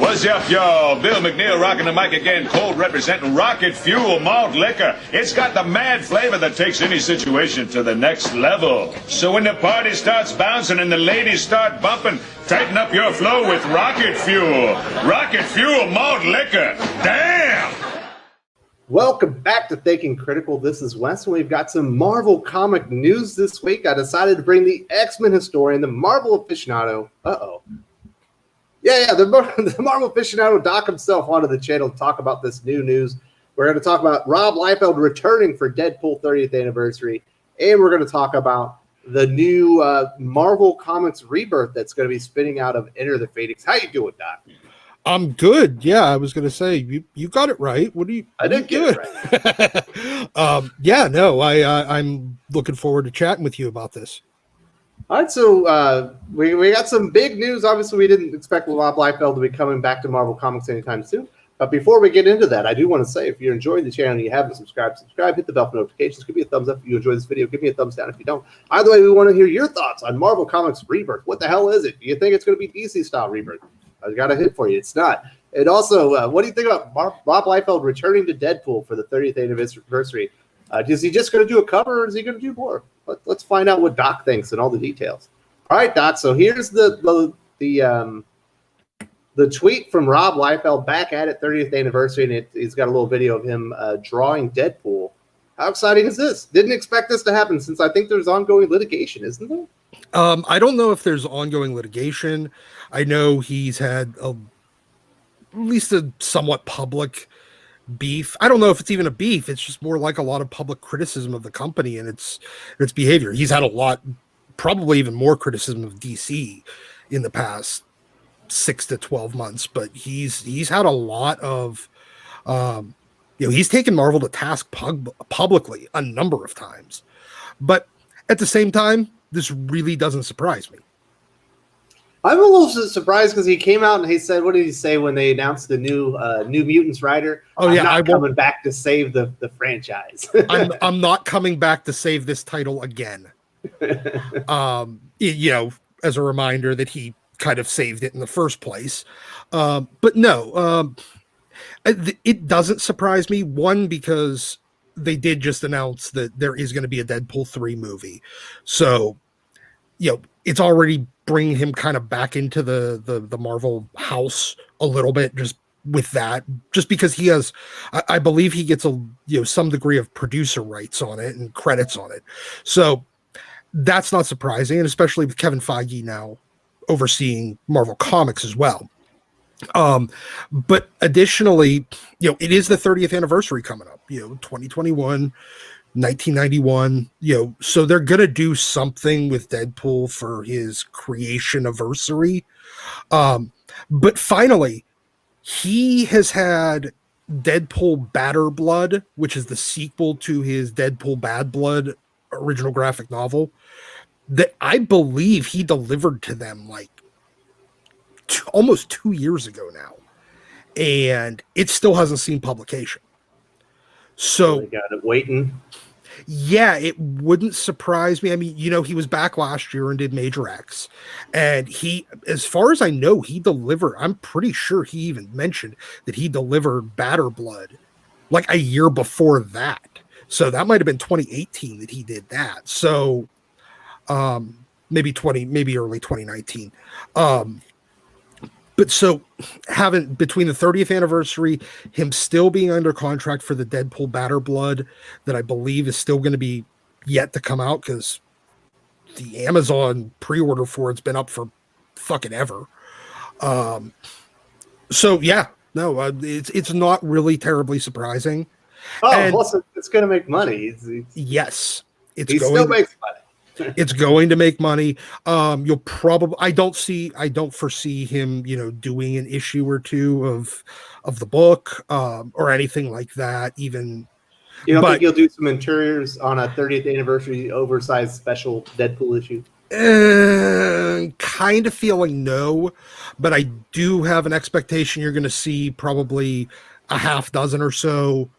What's up, y'all? Bill McNeil rocking the mic again, cold representing Rocket Fuel Malt Liquor. It's got the mad flavor that takes any situation to the next level. So when the party starts bouncing and the ladies start bumping, tighten up your flow with Rocket Fuel. Rocket Fuel Malt Liquor. Damn! Welcome back to Thinking Critical. This is Wes, and we've got some Marvel comic news this week. I decided to bring the X-Men historian, the Marvel aficionado. The Marvel aficionado Doc himself onto the channel to talk about this new news. We're going to talk about Rob Liefeld returning for Deadpool 30th anniversary, and we're going to talk about the new Marvel Comics Rebirth that's going to be spinning out of Enter the Phoenix. How you doing, Doc? I'm good. Yeah, I was going to say you got it right. I did get it right. I'm looking forward to chatting with you about this. All right, so we got some big news. Obviously, we didn't expect Rob Liefeld to be coming back to Marvel Comics anytime soon. But before we get into that, I do want to say, if you're enjoying the channel and you haven't subscribed, hit the bell for notifications. Give me a thumbs up if you enjoy this video. Give me a thumbs down if you don't. Either way, we want to hear your thoughts on Marvel Comics Rebirth. What the hell is it? Do you think it's going to be DC-style Rebirth? I've got a hit for you. It's not. And also, what do you think about Rob Liefeld returning to Deadpool for the 30th anniversary? Is he just going to do a cover, or is he going to do more? Let's find out what Doc thinks and all the details. All right, Doc. So here's the tweet from Rob Liefeld back at it, 30th anniversary, and he's got a little video of him drawing Deadpool. How exciting is this? Didn't expect this to happen, since I think there's ongoing litigation, isn't there? I don't know if there's ongoing litigation. I know he's had at least a somewhat public beef. I don't know if it's even a beef. It's just more like a lot of public criticism of the company and its behavior. He's had a lot, probably even more criticism of DC in the past 6 to 12 months. But he's had a lot of, he's taken Marvel to task publicly a number of times. But at the same time, this really doesn't surprise me. I'm a little surprised because he came out and he said, what did he say when they announced the new Mutants writer? Oh, yeah, I'm coming back to save the franchise. I'm not coming back to save this title again. As a reminder that he kind of saved it in the first place. But no, it doesn't surprise me. One, because they did just announce that there is going to be a Deadpool 3 movie. So, it's already bringing him kind of back into the Marvel house a little bit, just with that, just because he has, I believe he gets some degree of producer rights on it and credits on it. So that's not surprising. And especially with Kevin Feige now overseeing Marvel Comics as well. But additionally, it is the 30th anniversary coming up, 2021, 1991, so they're going to do something with Deadpool for his creation anniversary. But finally, he has had Deadpool Batter Blood, which is the sequel to his Deadpool Bad Blood original graphic novel, that I believe he delivered to them like almost 2 years ago now, and it still hasn't seen publication. So they got it waiting. Yeah, it wouldn't surprise me. I mean, he was back last year and did Major X, and he, as far as I know, he delivered. I'm pretty sure he even mentioned that he delivered Batter Blood like a year before that. So that might have been 2018 that he did that. So maybe early 2019. But so having between the 30th anniversary, him still being under contract for the Deadpool Batter Blood that I believe is still going to be yet to come out, because the Amazon pre-order for it's been up for fucking ever. So yeah, no, it's not really terribly surprising. Plus it's going to make money. Yes, he still makes money. It's going to make money. You'll probably, I don't foresee him, doing an issue or two of the book, or anything like that. Even you don't think you'll do some interiors on a 30th anniversary oversized special Deadpool issue? Kind of feeling no, but I do have an expectation you're going to see probably a half dozen or so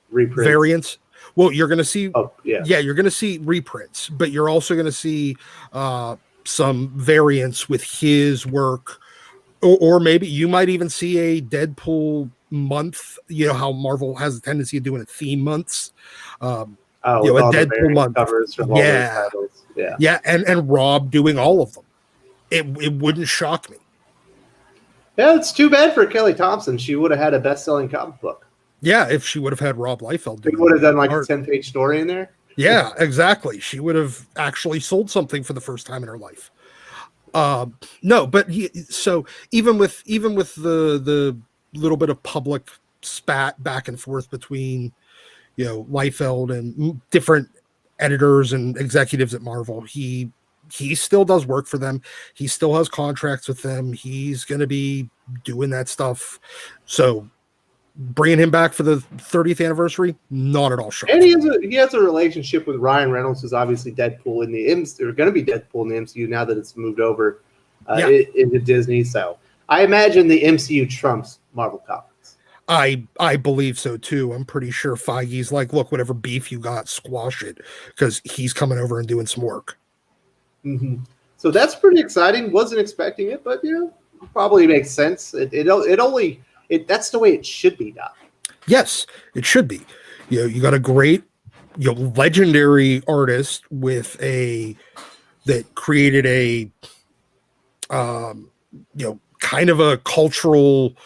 reprints. Variants. Well, you're going to see, you're going to see reprints, but you're also going to see some variants with his work or maybe you might even see a Deadpool month. You know how Marvel has a tendency of doing a theme months. With A all the Deadpool variant month covers from all those titles. Yeah, and Rob doing all of them. It wouldn't shock me. Yeah, it's too bad for Kelly Thompson. She would have had a best-selling comic book. Yeah, if she would have had Rob Liefeld do it. She would have done like a 10-page story in there. Yeah, exactly. She would have actually sold something for the first time in her life. No, but so even with the little bit of public spat back and forth between Liefeld and different editors and executives at Marvel, he still does work for them. He still has contracts with them. He's going to be doing that stuff. So bringing him back for the 30th anniversary, not at all sure. And he has a relationship with Ryan Reynolds, who's obviously Deadpool in the MCU, or going to be Deadpool in the MCU now that it's moved over into Disney. So I imagine the MCU trumps Marvel Comics. I believe so too. I'm pretty sure Feige's like, look, whatever beef you got, squash it, because he's coming over and doing some work. Mm-hmm. So that's pretty exciting. Wasn't expecting it, but probably makes sense. That's the way it should be done. Yes, it should be. You got a great, legendary artist with that created a, kind of a cultural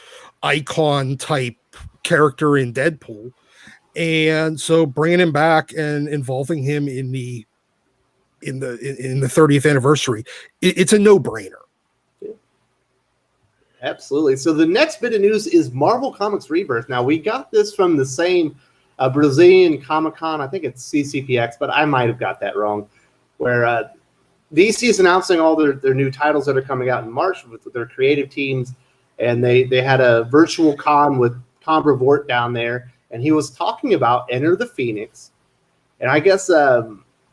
icon type character in Deadpool, and so bringing him back and involving him in the 30th anniversary, it's a no-brainer. Absolutely. So the next bit of news is Marvel Comics Rebirth. Now, we got this from the same Brazilian Comic-Con. I think it's CCPX, but I might have got that wrong, where DC is announcing all their new titles that are coming out in March with their creative teams, and they had a virtual con with Tom Brevoort down there, and he was talking about Enter the Phoenix. And I guess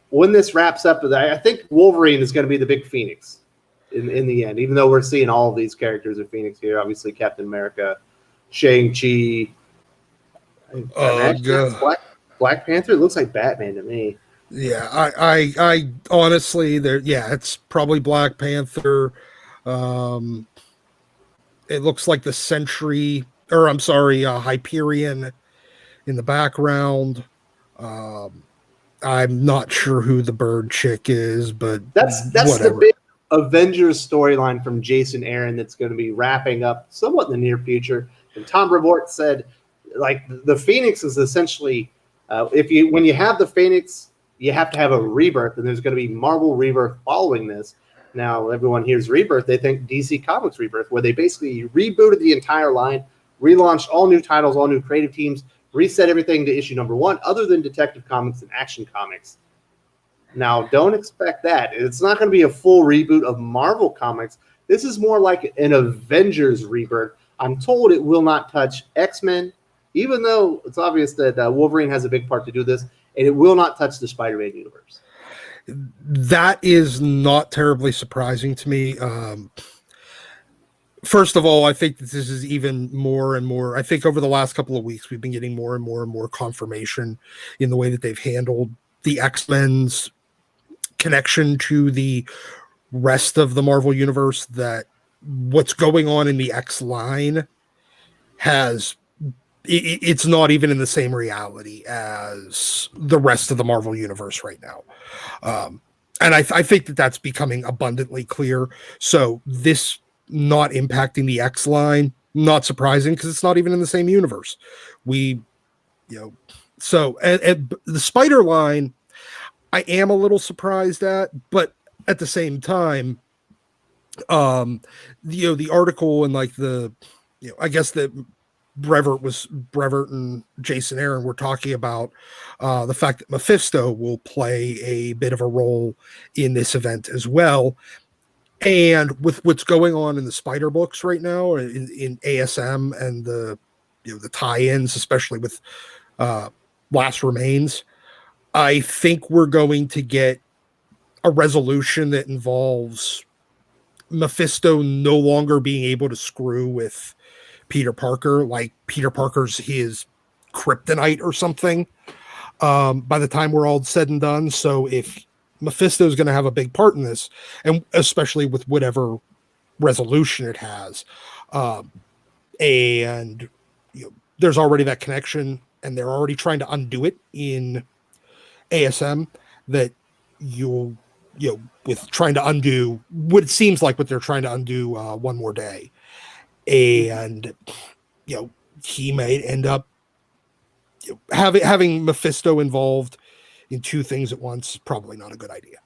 when this wraps up, I think Wolverine is going to be the big Phoenix in the end, even though we're seeing all of these characters of Phoenix here. Obviously, Captain America, Shang-Chi, Black Panther. It looks like Batman to me. Yeah, I honestly, it's probably Black Panther. It looks like the Sentry, or I'm sorry, Hyperion in the background. I'm not sure who the bird chick is, but that's whatever. The big Avengers storyline from Jason Aaron that's going to be wrapping up somewhat in the near future. And Tom Brevoort said, like, the Phoenix is essentially, when you have the Phoenix, you have to have a rebirth, and there's going to be Marvel Rebirth following this. Now, everyone hears Rebirth, they think DC Comics Rebirth, where they basically rebooted the entire line, relaunched all new titles, all new creative teams, reset everything to issue number 1, other than Detective Comics and Action Comics. Now, don't expect that. It's not going to be a full reboot of Marvel Comics. This is more like an Avengers Rebirth. I'm told it will not touch X-Men, even though it's obvious that Wolverine has a big part to do this, and it will not touch the Spider-Man universe. That is not terribly surprising to me. First of all, I think that this is even more and more. I think over the last couple of weeks, we've been getting more and more and more confirmation in the way that they've handled the X-Men's connection to the rest of the Marvel universe, that what's going on in the X line it's not even in the same reality as the rest of the Marvel universe right now. And I think that that's becoming abundantly clear. So this not impacting the X line, not surprising, because it's not even in the same universe. So and the Spider line, I am a little surprised at, but at the same time, the article and like I guess that Brevoort and Jason Aaron were talking about the fact that Mephisto will play a bit of a role in this event as well. And with what's going on in the Spider books right now in ASM and the tie-ins, especially with Last Remains, I think we're going to get a resolution that involves Mephisto no longer being able to screw with Peter Parker, like Peter Parker's his kryptonite or something, by the time we're all said and done. So if Mephisto is going to have a big part in this, and especially with whatever resolution it has. And there's already that connection, and they're already trying to undo it in ASM, that with trying to undo what it seems like what they're trying to undo One More Day. And he may end up having Mephisto involved in two things at once. Probably not a good idea.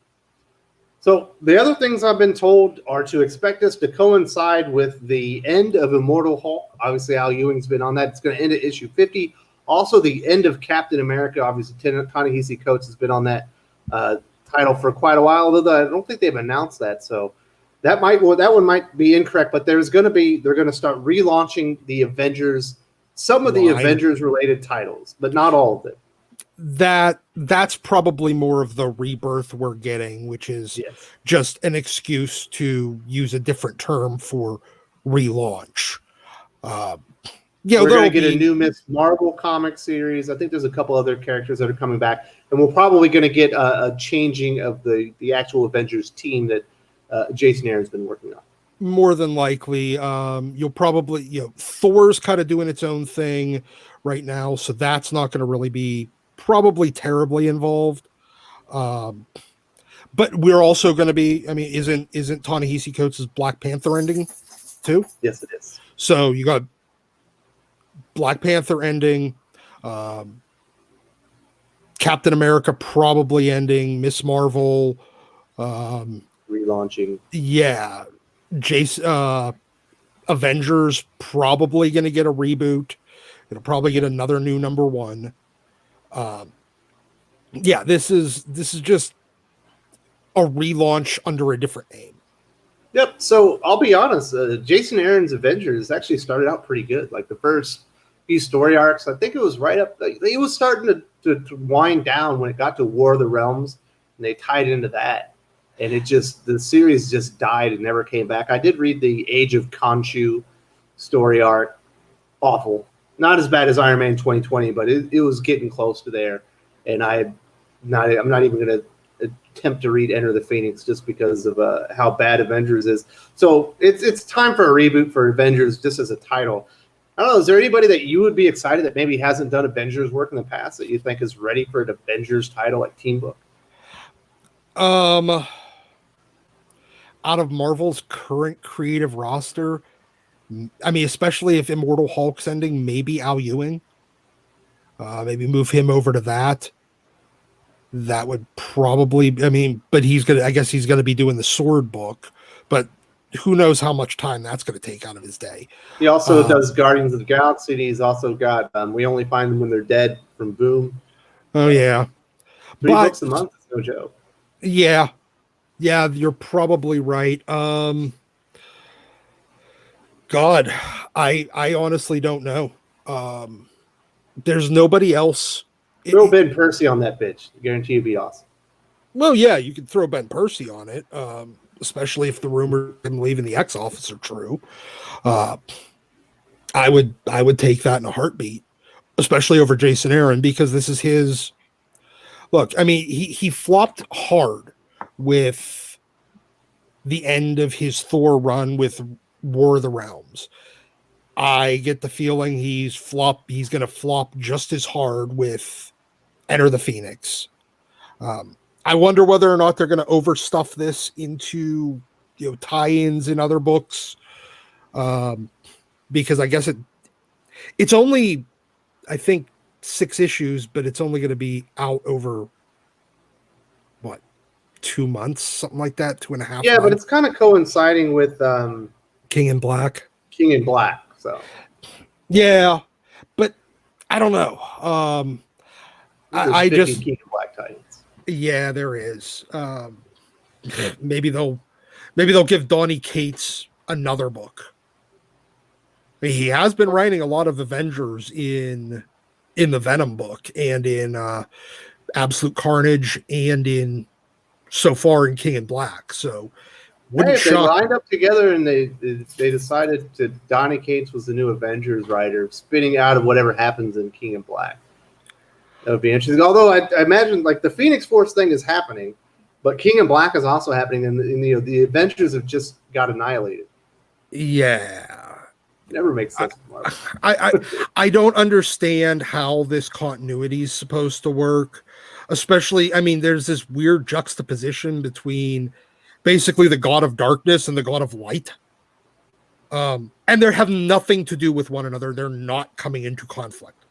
So the other things I've been told are to expect this to coincide with the end of Immortal Hulk. Obviously, Al Ewing's been on that. It's going to end at issue 50. Also, the end of Captain America. Obviously, Ta-Nehisi Coates has been on that title for quite a while, although I don't think they've announced that. So that one might be incorrect. But they're going to start relaunching the Avengers, some of the Avengers-related titles, but not all of them. That's probably more of the Rebirth we're getting, which is just an excuse to use a different term for relaunch. We're going to get a new Miss Marvel comic series. I think there's a couple other characters that are coming back, and we're probably going to get a changing of the actual Avengers team that Jason Aaron's been working on. More than likely, you'll probably Thor's kind of doing its own thing right now, so that's not going to really be probably terribly involved. But we're also going to be, isn't Ta-Nehisi Coates' Black Panther ending too? Yes, it is. So you got Black Panther ending, Captain America probably ending, Miss Marvel relaunching. Yeah. Avengers probably going to get a reboot. It'll probably get another new number one. This is just a relaunch under a different name. Yep. So I'll be honest, Jason Aaron's Avengers actually started out pretty good. Like the first few story arcs, I think it was right up. It was starting to wind down when it got to War of the Realms, and they tied into that, and the series just died and never came back. I did read the Age of Khonshu story arc, awful. Not as bad as Iron Man 2020, but it was getting close to there. And I'm not even going to attempt to read Enter the Phoenix just because of how bad Avengers is. So it's time for a reboot for Avengers just as a title. I don't know. Is there anybody that you would be excited that maybe hasn't done Avengers work in the past that you think is ready for an Avengers title like Team Book? Out of Marvel's current creative roster, especially if Immortal Hulk's ending, maybe Al Ewing. Maybe move him over to that. That would probably, but I guess he's going to be doing the Sword book, but who knows how much time that's going to take out of his day. He also does Guardians of the Galaxy, and he's also got We Only Find Them When They're Dead from Boom. Oh, yeah. 3 books a month is no joke. Yeah. Yeah, you're probably right. God, I honestly don't know. There's nobody else. Throw Ben Percy on that bitch. I guarantee it'd be awesome. Well, yeah, you could throw Ben Percy on it, especially if the rumor of him leaving the X Office are true. I would take that in a heartbeat, especially over Jason Aaron, because this is his. Look, he flopped hard with the end of his Thor run with War of the Realms. I get the feeling he's going to flop just as hard with Enter the Phoenix. I wonder whether or not they're going to overstuff this into tie-ins in other books, because I guess it's only, I think, 6 issues, but it's only going to be out over 2 months, something like that, 2.5. Yeah, but it's kind of coinciding with King in Black. So yeah, but I don't know. I just King in Black titles. Yeah, there is. Maybe they'll give Donny Cates another book. He has been writing a lot of Avengers in the Venom book and in Absolute Carnage and so far in King in Black. So if they lined up together and they decided to Donny Cates was the new Avengers writer, spinning out of whatever happens in King in Black. That would be interesting. Although I imagine the Phoenix Force thing is happening, but King in Black is also happening, and the Avengers have just got annihilated. Yeah. Never makes sense with Marvel. I don't understand how this continuity is supposed to work. Especially, I mean, there's this weird juxtaposition between basically the god of darkness and the god of light. And they have nothing to do with one another. They're not coming into conflict.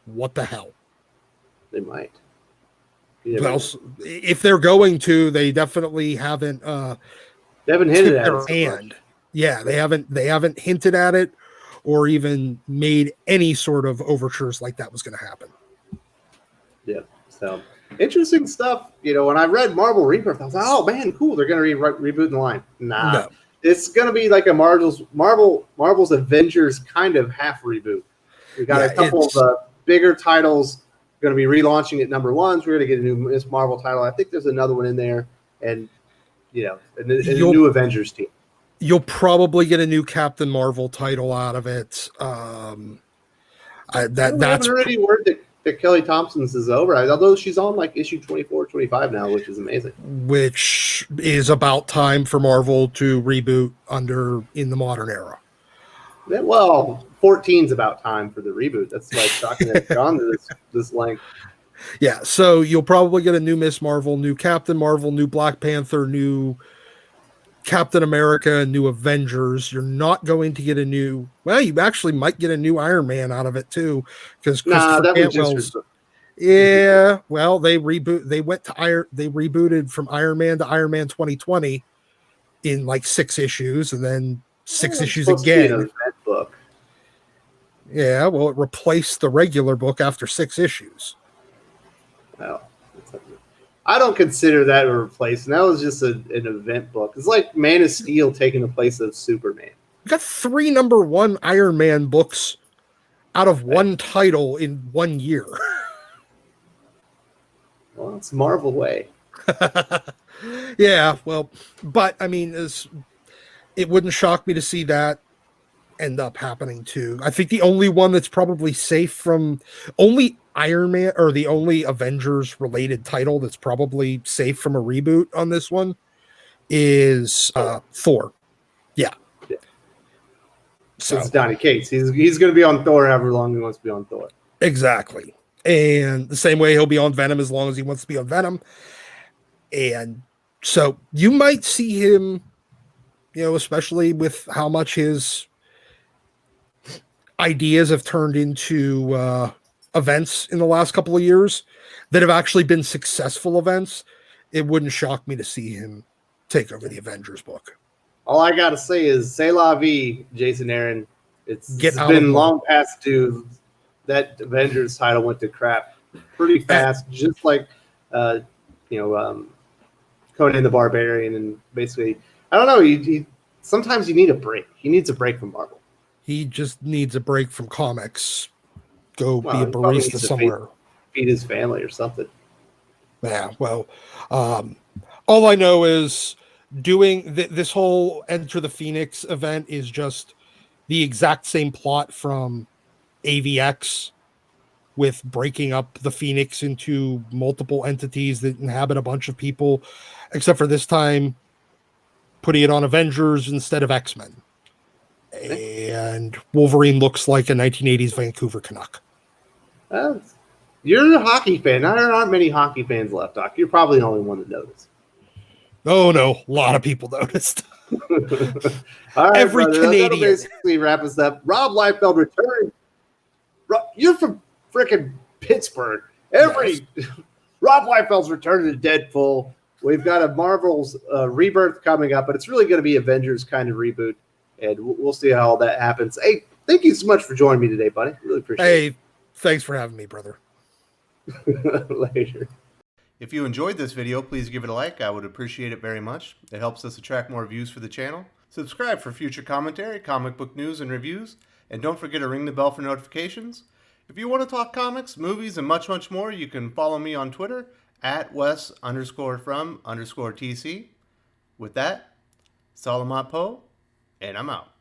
What the hell? They might. Well, if they're going to, they definitely haven't hinted at their it so hand. much. Yeah, they haven't hinted at it or even made any sort of overtures like that was going to happen. Yeah. So interesting stuff. When I read Marvel Rebirth, I was like, oh man, cool. They're going to reboot the line. Nah. No. It's going to be like a Marvel's Avengers kind of half reboot. We got a couple of bigger titles going to be relaunching at number ones. We're going to get a new Miss Marvel title. I think there's another one in there, and a new Avengers team. You'll probably get a new Captain Marvel title out of it. That's already word that Kelly Thompson's is over. Although she's on like issue 24, 25 now, which is amazing. Which is about time for Marvel to reboot in the modern era. Well, 14's about time for the reboot. That's like shocking that it's gone to this length. Yeah, so you'll probably get a new Miss Marvel, new Captain Marvel, new Black Panther, new Captain America, new Avengers. You're not going to get a new. Well, you actually might get a new Iron Man out of it too, because yeah. Well, they rebooted from Iron Man to Iron Man 2020 in like 6 issues, and then 6 issues again. Book. Yeah, well, it replaced the regular book after 6 issues. Well, I don't consider that a replacement. That was just an event book. It's like Man of Steel taking the place of Superman. You got 3 number 1 Iron Man books out of one title in 1 year. Well, it's Marvel way. Yeah, well, but I mean, it wouldn't shock me to see that end up happening too. I think the only one that's probably safe from only Iron Man or the only Avengers related title that's probably safe from a reboot on this one is Thor. Yeah. So it's Donny Cates. He's going to be on Thor however long he wants to be on Thor. Exactly. And the same way he'll be on Venom as long as he wants to be on Venom. And so you might see him, especially with how much his ideas have turned into events in the last couple of years that have actually been successful events. It wouldn't shock me to see him take over the Avengers book. All I got to say is, c'est la vie, Jason Aaron. It's been long past due. That Avengers title went to crap pretty fast, just like, Conan the Barbarian. And basically, I don't know, sometimes you need a break. He needs a break from Marvel. He just needs a break from comics. Go be a barista somewhere. Feed his family or something. Yeah, well, all I know is doing this whole Enter the Phoenix event is just the exact same plot from AVX, with breaking up the Phoenix into multiple entities that inhabit a bunch of people, except for this time putting it on Avengers instead of X-Men. And Wolverine looks like a 1980s Vancouver Canuck. You're a hockey fan. There aren't many hockey fans left, Doc. You're probably the only one that noticed. Oh, no. A lot of people noticed. All right, every brother, Canadian. That'll basically wrap us up. Rob Liefeld returning. You're from freaking Pittsburgh. Rob Liefeld's returning to Deadpool. We've got a Marvel's Rebirth coming up, but it's really going to be Avengers kind of reboot, and we'll see how all that happens. Hey, thank you so much for joining me today, buddy. Really appreciate it. Hey, thanks for having me, brother. Later. If you enjoyed this video, please give it a like. I would appreciate it very much. It helps us attract more views for the channel. Subscribe for future commentary, comic book news, and reviews. And don't forget to ring the bell for notifications. If you want to talk comics, movies, and much, much more, you can follow me on Twitter at Wes_from_TC. With that, Salamat Po, and I'm out.